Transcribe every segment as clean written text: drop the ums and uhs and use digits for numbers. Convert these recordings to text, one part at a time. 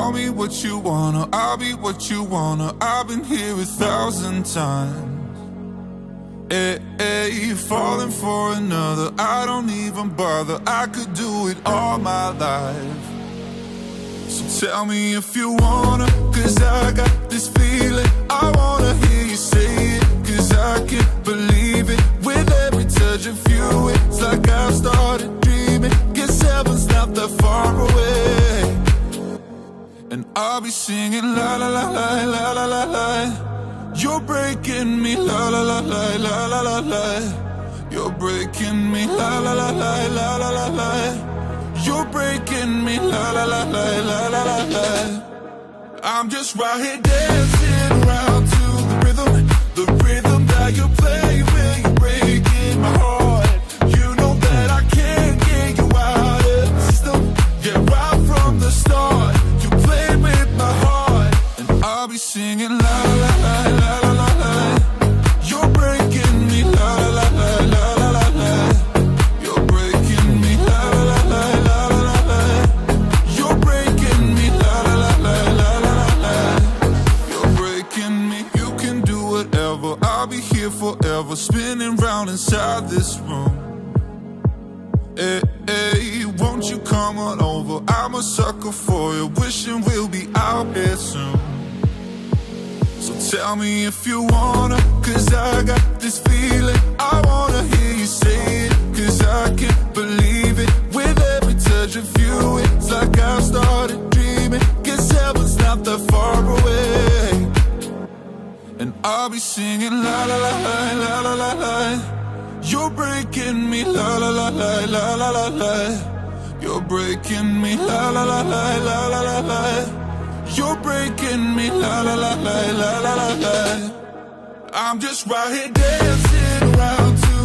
Tell me what you wanna, I'll be what you wanna. I've been here 1,000 times. Hey, falling for another, I don't even bother. I could do it all my life. So tell me if you wanna, cause I got this feeling. I wanna hear you say it, cause I can't believe it. With every touch of you, it's like I've started dreaming. Guess heaven's not that far away. And I'll be singing la la la la la la la la. You're breaking me la la la la la la la la. You're breaking me la la la la la la la la. You're breaking me, la la la la la la la la. I'm just right here dancing around to the rhythm that you play when you're breaking my heart. You know that I can't get you out of the system. Yeah, right from the start, you played with my heart, and I'll be singing la la la la la la la. You're breaking me, la la la la la la la. You're breaking me, la la la la. I'll be here forever, spinning round inside this room. Hey, won't you come on over? I'm a sucker for you, wishing we'll be out here soon. So tell me if you wanna, cause I got this feeling. I wanna hear you say it, cause I can't believe it. With every touch of you, it's like I've started dreaming. Guess heaven's not that far away. And I'll be singing la la la la la la la la. You're breaking me la la la la la la la la. You're breaking me la la la la la la la la. You're breaking me la la la la la la la la. I'm just right here dancing around to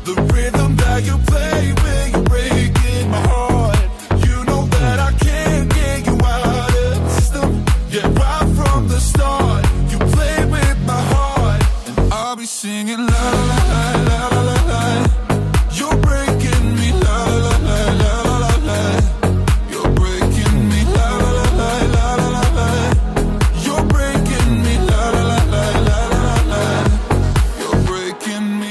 the rhythm that you play when you're breaking my heart. You know that I can't get you out of the system. Yeah, right from the start. I'll be singing la la la la la la la. You're breaking me la la la la la la la. You're breaking me la la la la la la la. You're breaking me la la la la la la la. You're breaking me.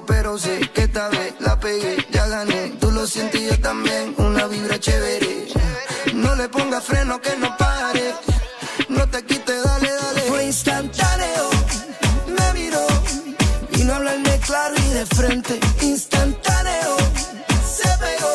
Pero sé que esta vez la pegué, ya gané. Tú lo sientes y yo también, una vibra chévere. No le pongas freno que no pare. No te quites, dale, dale. Fue instantáneo, me miró. Vino a hablarme claro y de frente. Instantáneo, se pegó.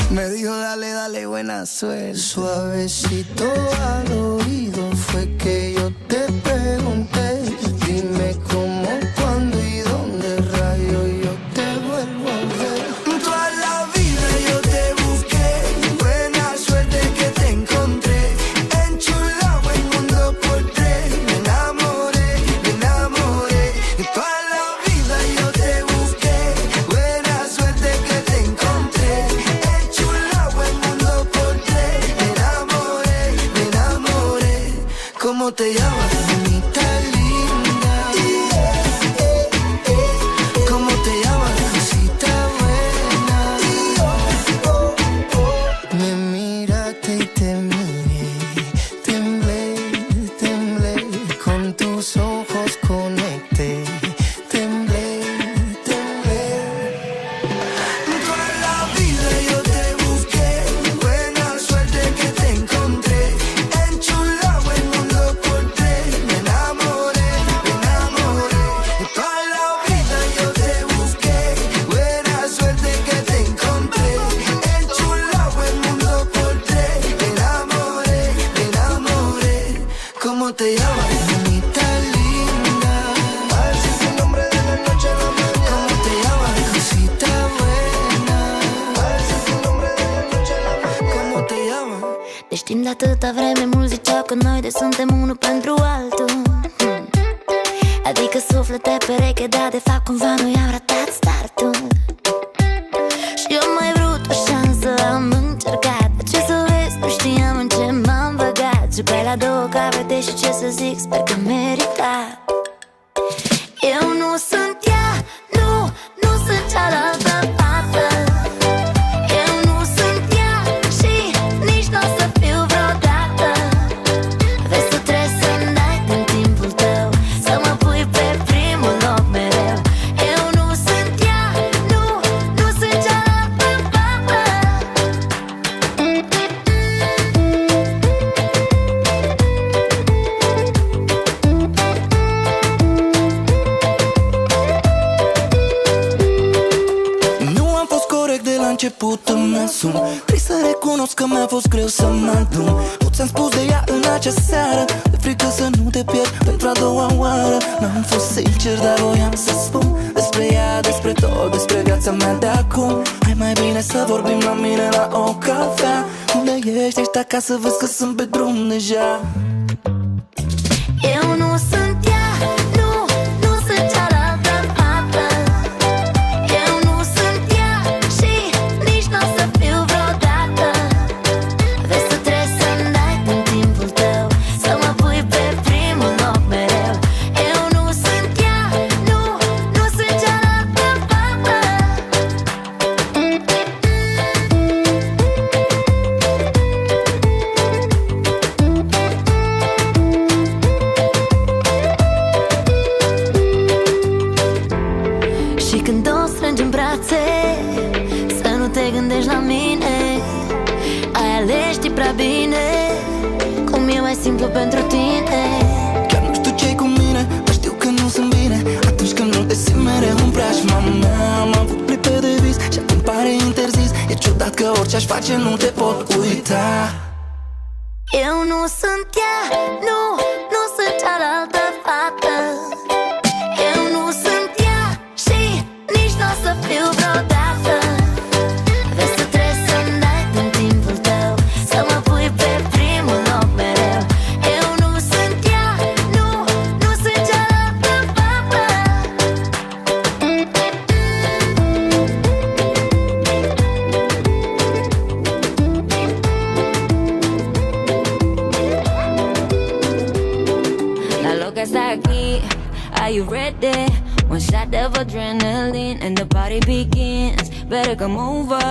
Me dijo dale, dale, buena suerte. Suavecito al oído fue que yo te pregunté. Dime cómo, cuándo y dónde rayo yo te vuelvo a ver. Toda la vida yo te busqué, buena suerte que te encontré. Enchulado el mundo por tres, me enamoré, me enamoré. Toda la vida yo te busqué, buena suerte que te encontré. Enchulado el mundo por tres, me enamoré, me enamoré. ¿Cómo te llamas? Ojos con te llamas? Mamita linda. A ver si es el nombre de la noche a la mañana. ¿Cómo te llamas? Cosita buena. A ver si es el nombre de la noche a la mañana. ¿Cómo te llamas? Ne știm de atâta vreme, mulți ziceau că noi de suntem unul pentru altul. Adică suflete pereche, dar de fapt cumva noi am ratat startul. Și eu mai vrut o șansă, am încercat. Dar ce să vezi, nu știam în ce m-am băgat. Și pe la două capete și ce să zic, sper că meritat. Eu nu sunt ea, nu sunt cealaltă fată. Eu nu sunt ea și nici n-o să fiu vreodată. Vezi, tu trebuie să-mi dai din timpul tău, să mă pui pe primul loc mereu. Eu nu sunt ea, nu sunt cealaltă fată. Nu am fost corect de la început, îmi asum. Trebuie să recunosc că mi-a fost greu să mă adun. Nu ți-am spus de ea în acea seară, de frică să nu te pierd pentru a doua oară. N-am fost sincer, dar voiam să spun despre ea, despre tot, despre viața mea de acum. Hai mai bine să vorbim la mine la o cafea. Unde ești? Ești acasă? Vezi că sunt pe drum deja. Eu nu sunt ea, nu sunt cealaltă fată. Eu nu sunt ea și nici n-o să fiu vreodată. Vezi, tu trebuie să-mi dai din timpul tău, să mă pui pe primul loc mereu. Eu nu sunt ea, nu sunt cealaltă fată. Și când o strângi în brațe, să nu te gândești la mine. Ai ales, știi prea bine cum e mai simplu pentru tine. Chiar nu știu ce-i cu mine, dar știu că nu sunt bine atunci când nu te simt mereu în preajma mea. Am avut clipe de vis și acum pare interzis. E ciudat că orice aș face nu te pot uita. Eu nu sunt ea, nu sunt cealaltă fată. Eu nu sunt ea și nici n-o să fiu vreodată. Vezi, tu trebuie să-mi dai din timpul tău, să mă pui pe primul loc mereu. Eu nu sunt ea, nu sunt cealaltă fată. La loca está aquí, are you ready? One shot of adrenaline and the party begins. Better come over,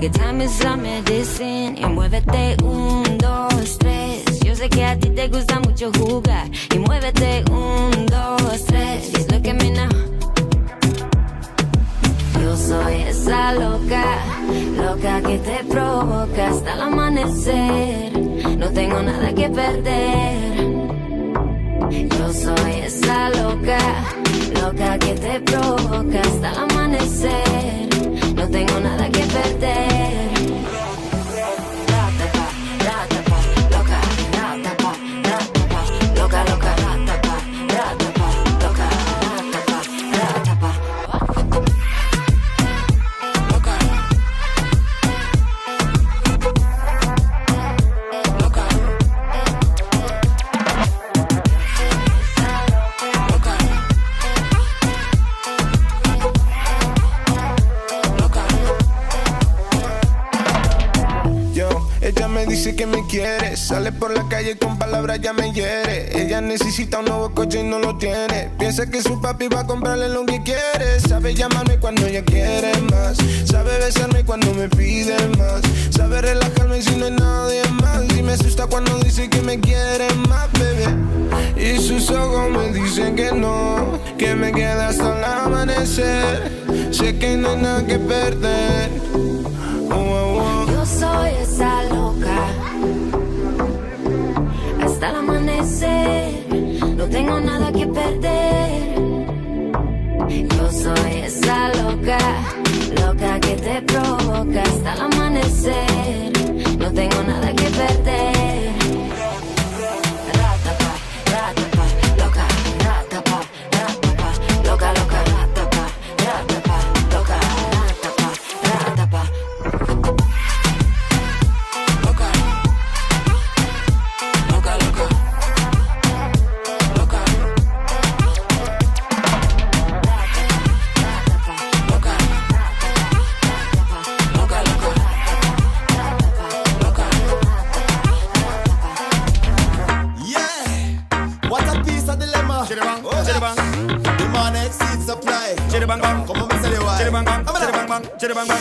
que time is our medicine. Y muévete, 1, 2, 3. Yo sé que a ti te gusta mucho jugar. Y muévete, 1, 2, 3. Just look at me now. Yo soy esa loca, loca que te provoca hasta el amanecer. No tengo nada que perder. Yo soy esa loca, loca que te provoca hasta el amanecer. No tengo nada que perder. Ratapa, ratapa, loca, ratapa, ratapa, loca, loca, ratapa, ratapa, loca, ratapa, ratapa. Loca, loca, Ella me dice que me quiere, sale por la calle con palabras ya me hiere. Ella necesita un nuevo coche y no lo tiene. Piensa que su papi va a comprarle lo que quiere. Sabe llamarme cuando ella quiere más, sabe besarme cuando me pide más, sabe relajarme si no hay nadie más. Y me asusta cuando dice que me quiere más, bebé. Y sus ojos me dicen que no, que me queda hasta el amanecer. Sé que no hay nada que perder. Yo soy esa loca hasta el amanecer. No tengo nada que perder. Yo soy esa loca, loca que te provoca hasta el amanecer. No tengo nada que perder. Ratapa, farmer. The man exceeds supply. Come on, me tell you why.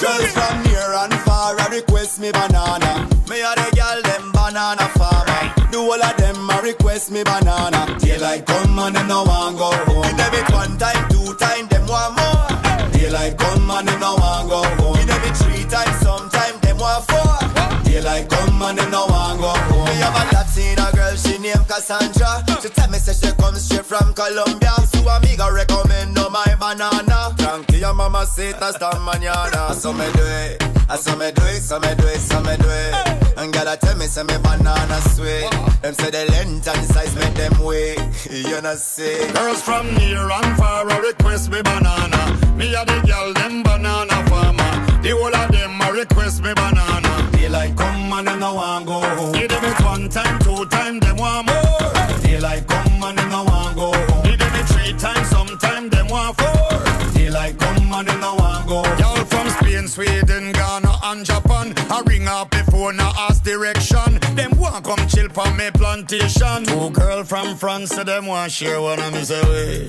Girls from near and far a request me banana. Me a the girl them banana farmer. The whole of them a request me banana. Daylight come and them no want go home. Give them it 1 time, 2 time, them want more. Daylight come and them no want go home. Give them it 3 times, sometime them want 4. Daylight come and them no want go home. Me have a Latina girl, she named Cassandra. She tell me say she comes straight from Colombia. So amiga recommend no my banana. Tranquilla mama say hasta mañana. So me do it, so me do it, so me do it, so me do it. And girl tell me say me banana sweet. Them say the length and size make them wait. You know say. Girls from near and far a request me banana. Me a the girl them banana farmer. The whole of them a request me banana. Daylight come and them no want go home. Give them it 1 time, 2 time, them want more. Daylight come and them no want go home. Give them it 3 times, sometime them want 4. Daylight come and them no want go home. Y'all from Spain, Sweden, Ghana and Japan. I ring up before now ask direction. Them want come chill from me plantation. 2 girl from France, so them want share one of me say way.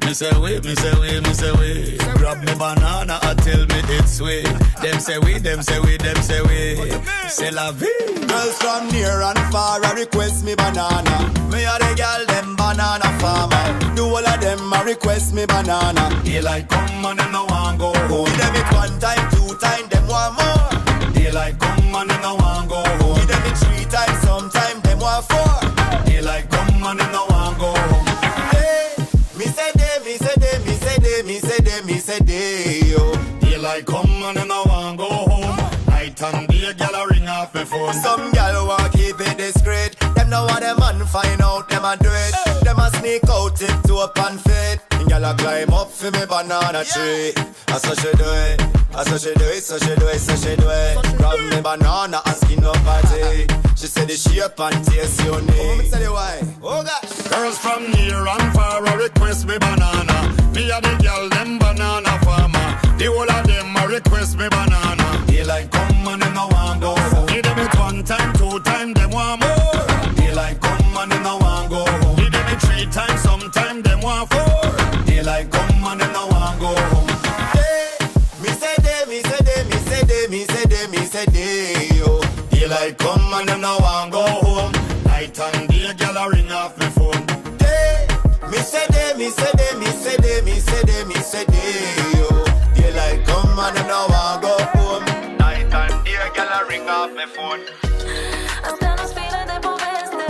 Me say way, me say way, me say way. Grab me banana and tell me it's sweet. Them say we, them say we, them say we. C'est la vie. Girls from near and far a request me banana. Me a the girl them banana farmer. The whole of them a request me banana. Daylight come and them no want go home. Give them it 1 time, 2 time, them want more. Daylight come and them no want go home. Give them it 3 times, sometime them want 4. Daylight come and them no want go home. Hey, me say day, me say day, me say day, me say day, me say day, yo. Daylight come and them no want go home. Night and day, gyal a ring off me phone. Some gyal want keep it discreet. Them know what them man find out, them a do it. Them a sneak out, tiptoe up and fit. And gyal a climb up for me banana tree. That's how she do it. That's how she do it, so she do it, so she do it. Grab me banana and skin up her tea. She said the shape and taste you need. Let me tell you why. Oh gosh. Girls from near and far a request me banana. Me a the girl them banana farmer. The whole of them a request me banana. Daylight come and them no want go home. Give them it 1 time, 2 time, them want more. Daylight come and them no want go home. Give them it 3 times, sometime them want 4. Daylight come and them no want go home. Me say day, me say day, me say day, me say day, me say day, yo. Daylight come and them no want go home. Night and day, gyal a ring off me phone. Day, me say day, me say day, me say day, me say day, me say day, yo. Daylight come and them no want go home. Night and day, gyal a ring off me phone. Hasta nos fine de poveste.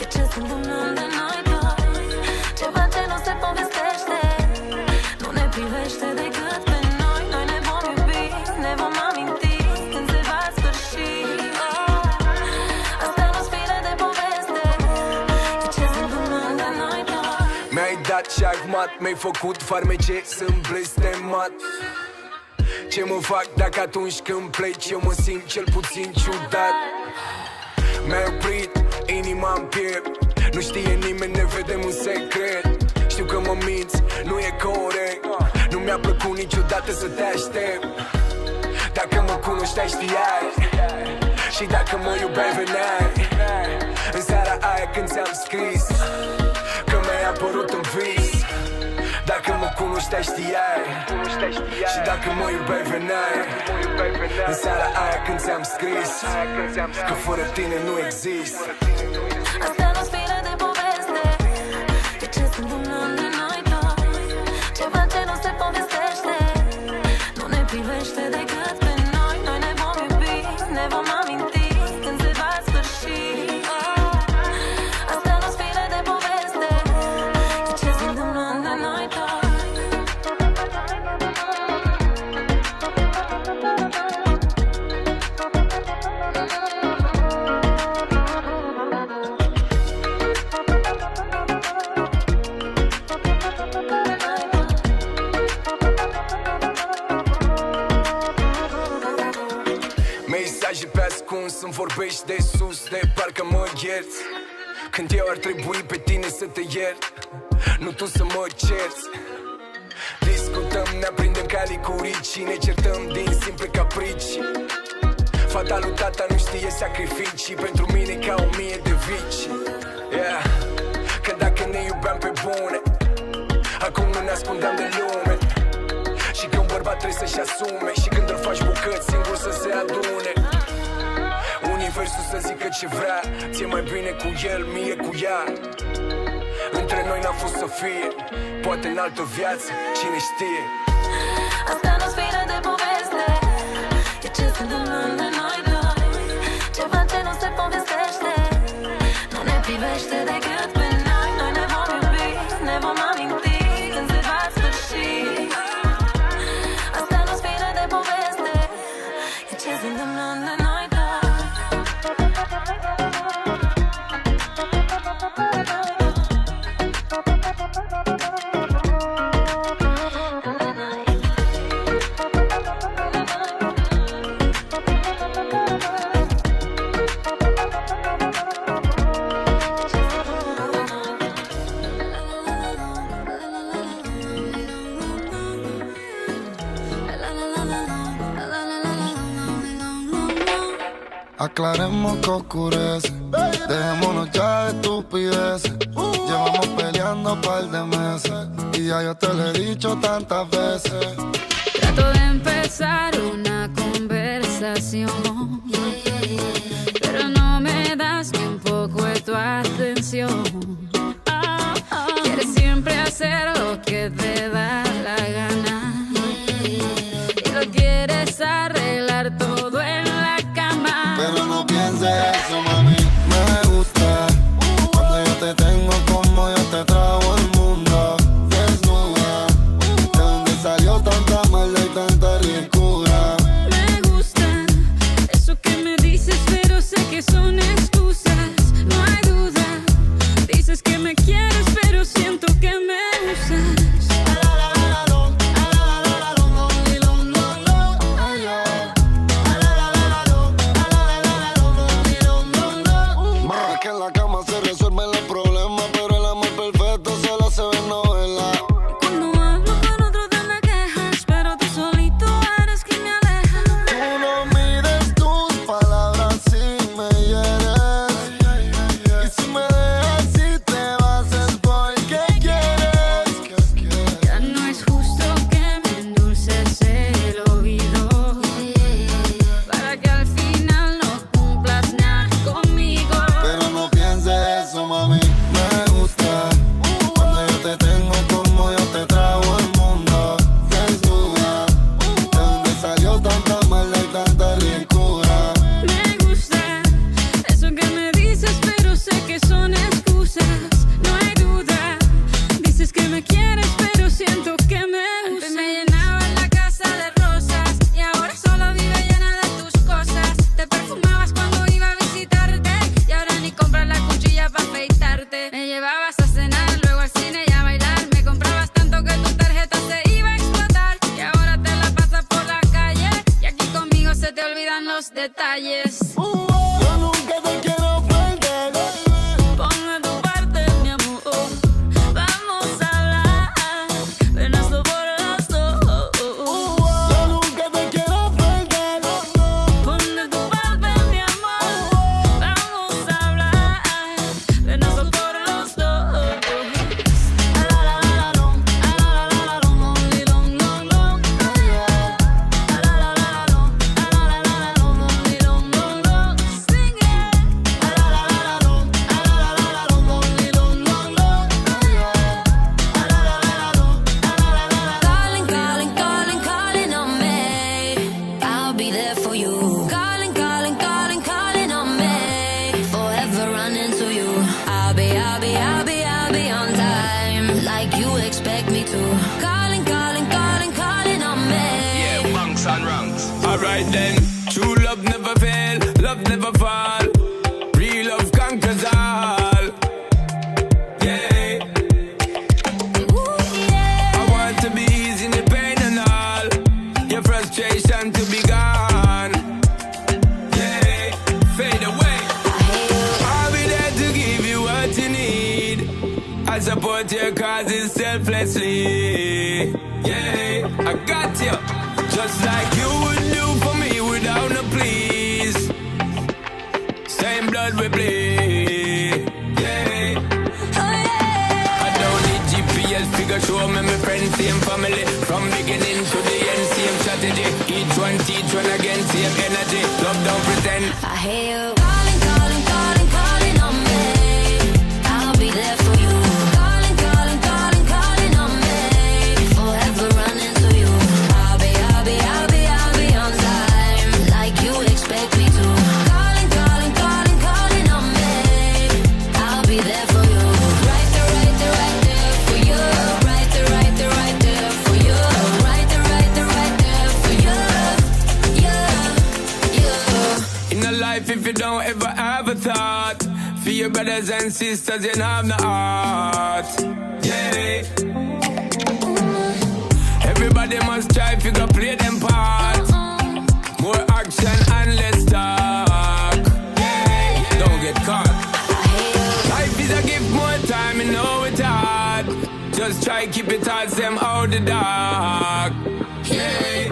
E ce sunt de noi doi. Ceva ce nu se povestește. Nu ne privește decât pe noi. Noi ne vom iubi, ne vom aminti când se va sfârși. Hasta nos fine de poveste. E ce sunt de noi doi. Mi-ai dat șahmat, mi-ai făcut farmece, sunt blestemat. Ce mă fac dacă atunci când pleci eu mă simt cel puțin ciudat. Mi-ai oprit inima în piept. Nu știe nimeni, ne vedem în secret. Știu că mă minți, nu e corect. Nu mi-a plăcut niciodată să te aștept. Dacă mă cunoșteai știai. Și dacă mă iubeai veneai. În seara aia când ți-am scris că mi-ai apărut în vis. Dacă mă cunoșteai știai. Și dacă mă iubeai veneai. În seara aia când ți-am scris că fără tine nu exist. Asta nu-s fire de poveste. E ce sunt de noi doi. Ceva ce nu se povestește. Nu ne privește decât pe noi. Noi ne vom iubi, ne vom aminti când se va sfârși. Asta nu-s fire de poveste. E ce sunt de noi doi. Mesaje pe ascuns, îmi vorbești de sus, de parcă mă ierți. Când eu ar trebui pe tine să te iert, nu tu să mă cerți. Discutăm, ne aprindem ca licurici și ne certăm din simple caprici. Fata lui tata nu știe sacrificii, pentru mine ca 1000 de vici. Yeah. Că dacă ne iubeam pe ne ascundeam de lume. Și că un bărbat trebuie să-și asume, și când îl faci bucăți, singur să se adune. Universul să zică ce vrea, ție mai bine cu el, mie cu ea. Între noi n-a fost să fie, poate în altă viață, cine știe. Asta nu-ți fire de poveste, e ce se întâmplă între noi doi. Ceva ce nu se povestește, nu ne privește decât pe noi. Noi ne vom iubi, ne vom aminti când se va sfârși. Asta nu-ți fire de poveste, e ce se întâmplă între noi doi. Aclaremos que oscurece, dejémonos ya de estupideces. Llevamos peleando un par de meses y ya yo te lo he dicho tantas veces. Trato de empezar una conversación, pero no me das ni un poco de tu atención. Quieres siempre hacer lo que te da la gana y lo quieres arreglar todo en la cama. Pero no pienses eso, mami, me gusta cuando yo te tengo como yo te trago el mundo. Desnuda, de donde salió tanta maldad y tanta ricura. Me gusta eso que me dices, pero sé que son excusas. No hay duda, dices que me quieres, pero siento que me usas. Es que en la cama se resuelven los problemas, pero el amor perfecto solo se ve en novela. Cuando hablo con otro te me quejas, pero tú solito eres quien me aleja. Tú no mides tus palabras si me hieres. Y si me dejas, si te vas es porque quieres. Ya no es justo que me endulces el oído para que al final no cumplas nada conmigo. Pero no pienses eso, mami, me gusta cuando yo te tengo como yo te trago el mundo. Desnuda, de donde salió tanta maldad y tanta ricura. Me gusta eso que me dices, pero sé que son excusas. No hay duda, dices que me quieres, pero siento que me usas. Antes me llenaba la casa de rosas y ahora solo vive llena de tus cosas. Te perfumabas cuando iba a visitarte y ahora ni compras la cuchilla para afeitarte. Me llevabas a cenar, luego al cine y a bailar. Me comprabas tanto que tu tarjeta se iba a explotar y ahora te la pasas por la calle y aquí conmigo se te olvidan los detalles. Yo nunca te quiero perder. Ponme tu parte, mi amor. Vamos a hablar de nuestro por los dos. Yo nunca te quiero perder. Ponme tu parte, mi amor. Vamos a hablar de nuestro por los dos. Calling, calling, calling, calling on me. I'll be there for you. Calling, calling, calling, calling on me. Forever running to you. I'll be on time, like you expect me to. Calling, calling, calling, calling on me. Yeah, bunks and ranks. Alright then, true love never fail, love never fall. Real love conquers all. Yeah, Ooh, yeah. I want to be easy in the pain and all. Your frustration to be gone. Yeah, fade away. I'll be there to give you what you need. I support your causes selflessly. Yeah, I got you. Just like you would do for me without no please. Same blood we bleed. Yeah, Oh, yeah. I don't need GPS figure show me my friends same energy. Love don't pretend. I hear you calling, calling, calling, calling on me. I'll be there for you. Calling, calling, calling, calling on me. Forever running to you. I'll be on time, like you expect me to. Calling, calling, calling, calling on me. I'll be there for you. Right there, right there, right there for you. Right there, right there, right there for you. Right there, right there, right there for you. Yeah, yeah. In a life, if you don't ever have a thought for your brothers and sisters, you don't have no heart. Yeah. Everybody must try if you go play them part. More action and less talk. Yeah. Don't get caught. Life is a gift, more time, you know it's hard. Just try keep it hard, them out the dark. Yeah.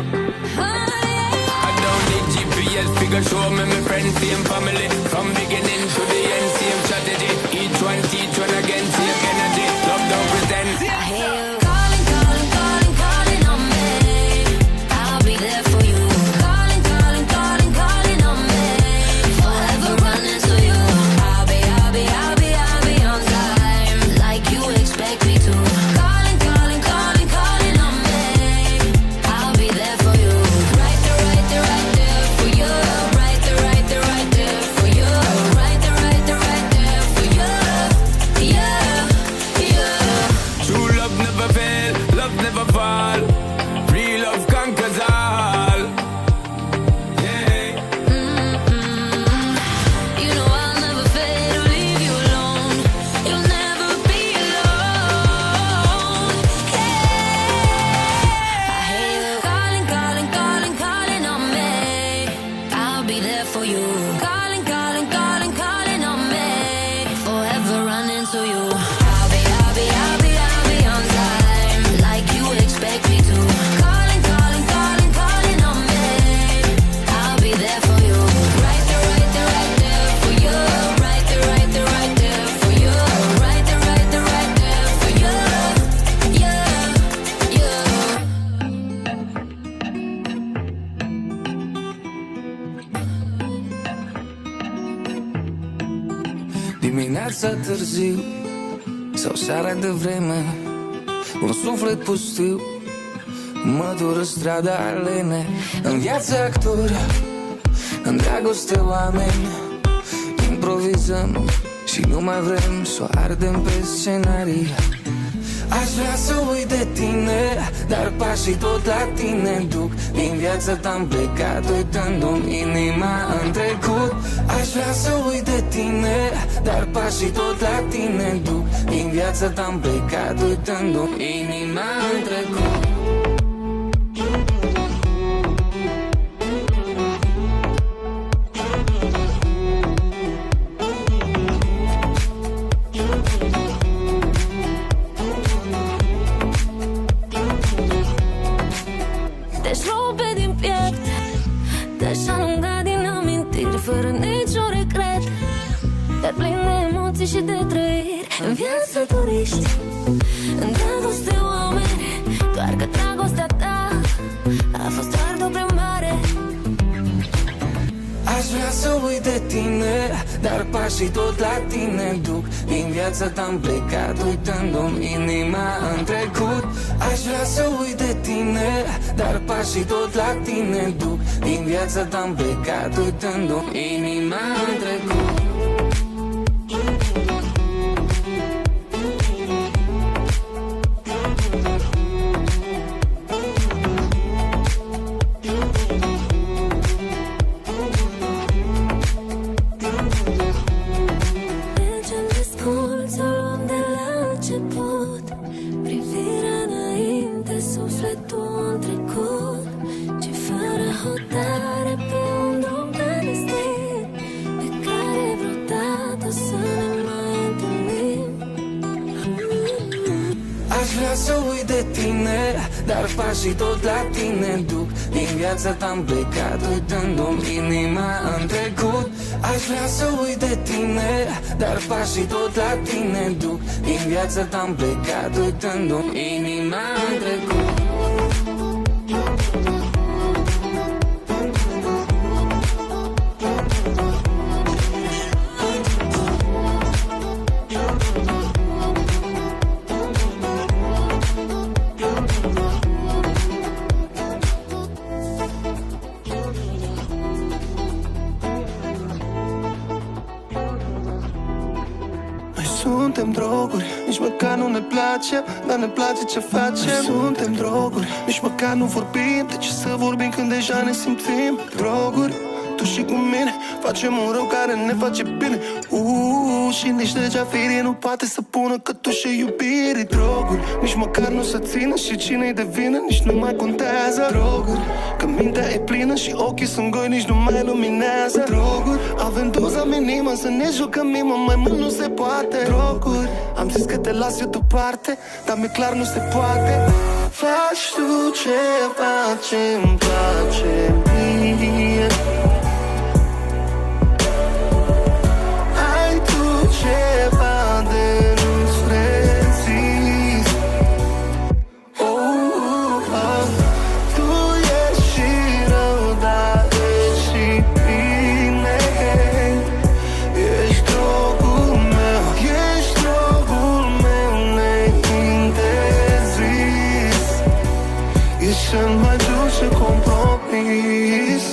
I don't need GPS, figure show me my friends, same family. From beginning to the end, same strategy. Each one teach one again, same energy. Love don't pretend. I hear you calling, calling, calling, calling on me. I'll be there for you. Calling, calling, calling, calling on me. Forever running to you. I'll be on time, like you expect me to. Calling, calling, calling, calling on me. I'll be there for you. Right there, right there, right there for you. Right there, right there, right there for you. Right there, right there, right there for you. Yeah, yeah. True love never fail, love never fall. Real love conquers all. Yeah. You know I'll never fail to leave you alone. You'll never be alone. I hear you calling, calling, calling, calling on me. I'll be there for you. Calling, calling, calling, calling on me. Forever running to you. I'll be on time, like you expect me to. Calling, calling, calling, calling on me. I'll be there for you. Right there, right there, right there for you. Right there, right there, right there for you. Right there, right there, right there for you. Yeah, yeah. Dimineața târziu sau seara de vreme, un suflet pustiu mă dură strada alene. În viața actor, în dragoste oameni, improvizăm și nu mai vrem să o ardem pe scenarii. Aș vrea să uit de tine, dar pașii tot la tine duc. Din viața ta-am plecat, uitându-mi inima în trecut. Aș vrea să uit de tine, dar pașii tot la tine duc. Din viața ta-am plecat, uitându-mi inima în trecut. Te-aș rupe din piept, te-aș alunga din amintiri, fără niciun regret. Dar plin de emoții și de trăiri. În viață turiști, în dragoste oameni. Doar că dragostea ta a fost doar de mare. Aș vrea să uit de tine, dar pașii tot la tine duc. Din viața ta-am plecat, uitându-mi inima în trecut. Aș vrea să uit de tine, dar pașii tot la tine duc. Din viața ta-am plecat, uitându-mi inima în trecut. Mergem descult, să o luăm de la început. Privirea înainte, sufletul în trecut. Și fără hotare pe un drum clandestin, pe care vreodată să ne mai întâlnim. Aș vrea să uit de tine, dar pașii tot la tine duc. Din viața ta-am plecat, uitându-mi inima în trecut. Aș vrea să uit de tine, dar pașii tot la tine duc. Din viața ta-am plecat, uitându-mi inima în trecut. Suntem droguri, nici măcar nu ne place, dar ne place ce facem. Suntem droguri, nici măcar nu vorbim, de ce să vorbim când deja ne simțim? Droguri, tu și cu mine facem un rău care ne face bine. Și nici deja firie nu poate să pună că tu și iubire. Droguri, nici măcar nu se țină și cine-i de vină nici nu mai contează. Droguri, că mintea e plină și ochii sunt goi, nici nu mai luminează. Droguri, avem doza minimă, să ne jucăm mimă, mai mult nu se poate. Droguri, am zis că te las eu deoparte, dar mi-e clar nu se poate. Faci tu ceva ce-mi place mie, ai tu ceva de nu-ți rezist. Tu ești și rău, dar ești și bine. Ești drogul meu, ești drogul meu neinterzis. Ești cel mai dulce compromis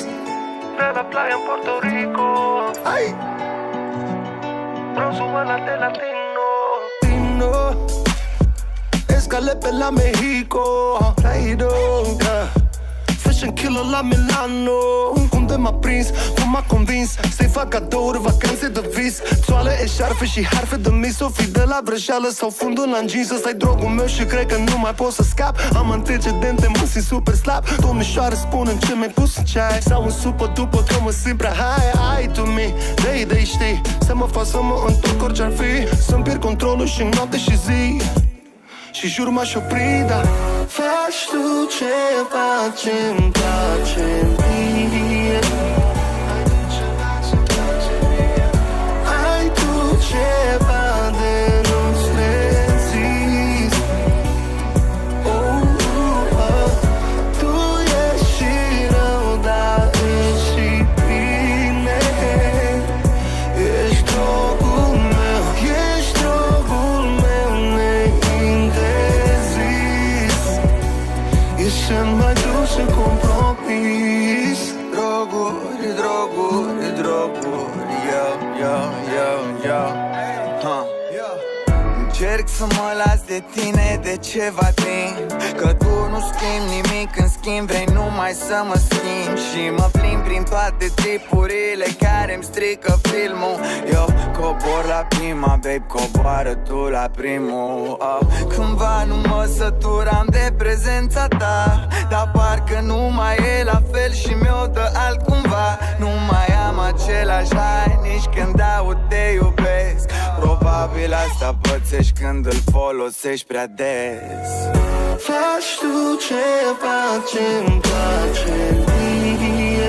de la playa în Puerto Rico. Ai! Bronzul ăla de latino, escalé pe la Mexico, Plaido, fashion killer la Milano. Unde m-a prins, cum m-a convins să-i fac cadouri, vacanțe de vis, țoale, eșarfe și harfe de mis. O fi de la vrăjeală sau fundul la jeans. Ăsta-i drogul meu și cred că nu mai pot să scap. Am antecedente, mă simt super slab. Domnișoară, spune-mi ce mi-ai pus în ceai, sau în supă după că mă simt prea high. Ai tu mi, de idei știi, să mă fac să mă întorc orice-ar fi, să-mi pierd controlul și noapte și zi, și jur m-aș opri, dar faci tu ceva ce-mi place mie. Ai tu ceva de nu-ți rezist. Tu ești și rău, dar ești și bine. Ești drogul meu, ești drogul meu neinterzis. Ești cel mai dulce compromis. Droguri, droguri, droguri, yo. Încerc să mă las de tine de ceva timp, că tu nu schimbi nimic, în schimb vrei numai să mă schimbi. Și mă plimb prin toate tipurile care-mi strică filmul. Eu cobor la prima, babe, coboară tu la primul. Cândva nu mă săturam de prezența ta, dar parcă nu mai e la fel și mi-o dă altcumva. Nu mai am același hai nici când aud te iubesc. Probabil asta pățești când îl folosești prea des. Faci tu ceva ce-mi place mie.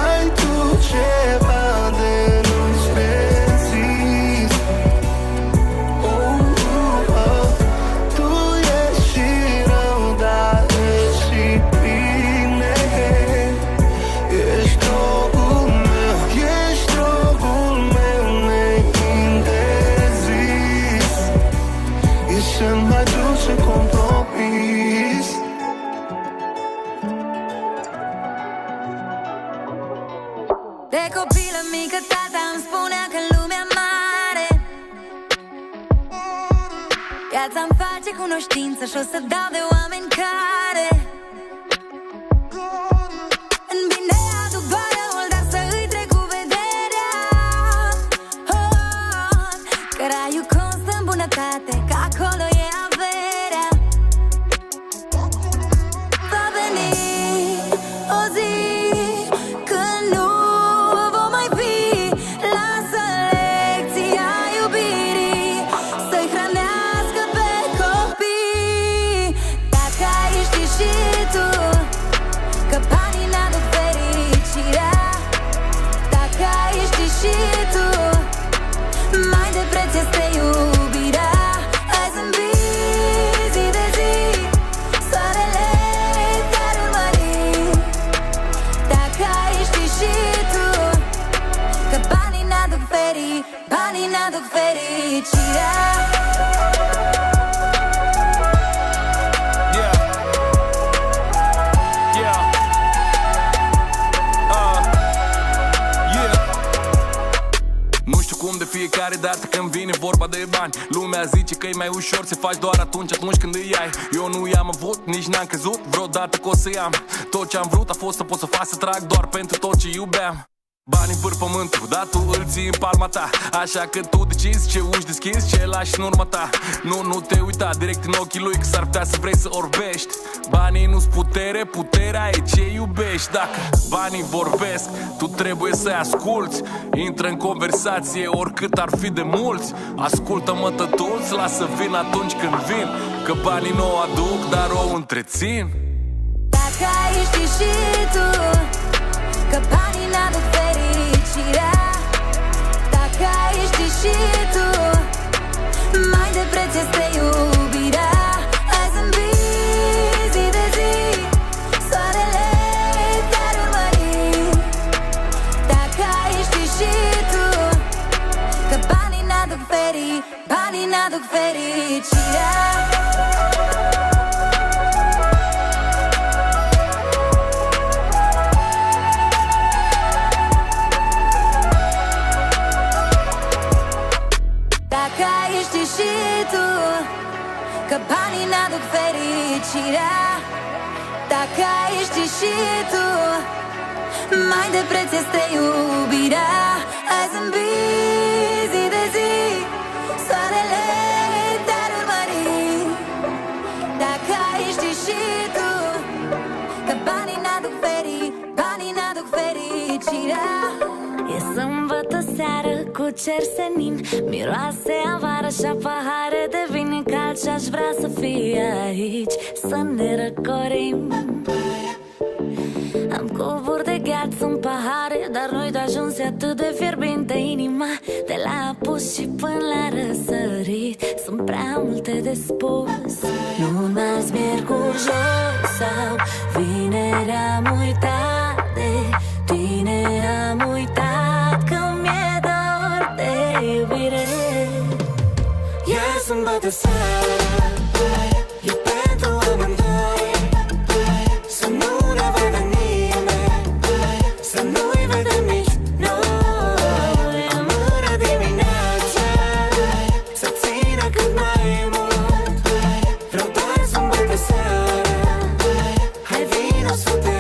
Ai tu ceva de nu-ți rezist. Tu ești și rău, dar ești și bine. Ești drogul meu, ești drogul meu neinterzis. Ești cel mai dulce compromis. De copilă mică tata îmi spunea că lumea mare viața-mi face cunoștință și o să dau de oameni care în bine aduc doar răul, dar să îi trec cu vederea. Că raiul constă în bunătate, că acolo e averea. Va veni o zi când nu vom mai fi. Lasă lecția iubirii să-i hrănească pe copii. Dacă ai ști și tu că banii n-aduc fericirea, dacă ai ști și tu mai de preț este iubirea. Hai zâmbi zi de zi, soarele te-ar urmări. Dacă ai ști și tu că banii n-aduc fericirea. fiecare dată când vine vorba de bani. Lumea zice că e mai ușor să faci doar atunci când îi ai. Eu nu i-am avut, nici n-am crezut vreodată că o să i-am. Tot ce am vrut a fost să pot să fac să trag doar pentru tot ce iubeam. Banii păr pământul, dar tu îl ții în palma ta. Așa că tu decizi ce uși deschizi, ce lași în urma ta. Nu te uita direct în ochii lui, că s-ar putea să vrei să orbești. Banii nu-s putere, puterea e ce iubești. Dacă banii vorbesc, tu trebuie să-i asculți. Intră în conversație oricât ar fi de mulți. Ascultă-mă tătuți, lasă vin atunci când vin. Că banii nu o aduc, dar o întrețin. Dacă ai ști și tu că banii n-aduc fericirea, dacă ai ști și tu mai de preț este iubirea. Hai zâmbi zi de zi, soarele te-ar urmări. Dacă ai ști și tu că banii n-aduc fericirea. Dacă ai ști și tu că banii n-aduc fericirea, dacă ai ști și tu mai de preț este iubirea. Hai zâmbi zi de zi, soarele te-ar urmări. Dacă ai ști și tu că banii n-aduc fericirea. E sâmbătă seară cu cer senin, miroase a vară și-a pahare de vin cald și-aș vrea să fie aici, să ne răcorim. Am cuburi de gheață în pahare, dar nu-i de ajuns, e atât de fierbinte inima. De la apus și până la răsărit sunt prea multe de spus. Luna-ți miercuri jos sau vineri am uitat de tine, am uitat că mi-e dor de iubire. Iar sâmbătă seara e pentru amândoi, să nu ne vadă nimeni, să nu-i vedem nici noi. Amână dimineața să țină cât mai mult, vreau doar sâmbătă seara. Hai vino să te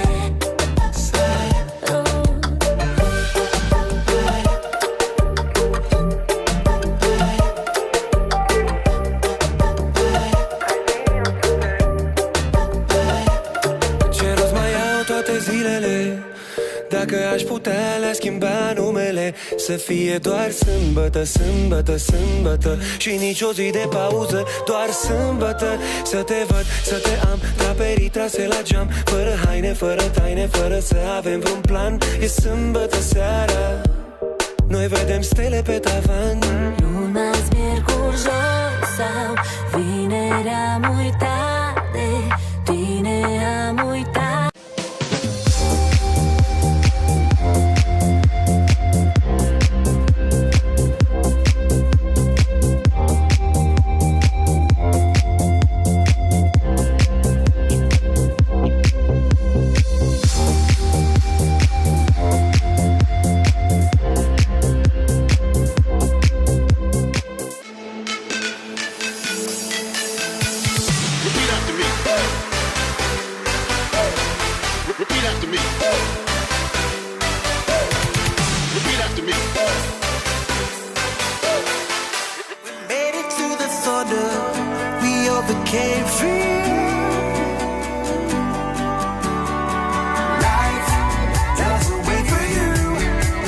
Dacă aș putea le-aș schimba numele, să fie doar sâmbătă, sâmbătă, sâmbătă, și nici o zi de pauză, doar sâmbătă. Să te văd, să te am, draperii trase la geam, fără haine, fără taine, fără să avem vreun plan. E sâmbătă seara, noi vedem stele pe tavan. Luna-ți miercuri jos sau vineri am uitat de tine, am uitat. Became free. Life doesn't wait for you.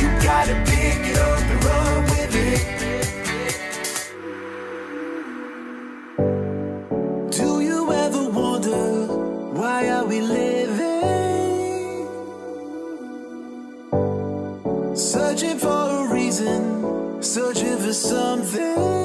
You gotta pick it up and run with it. Do you ever wonder why are we living? Searching for a reason, searching for something.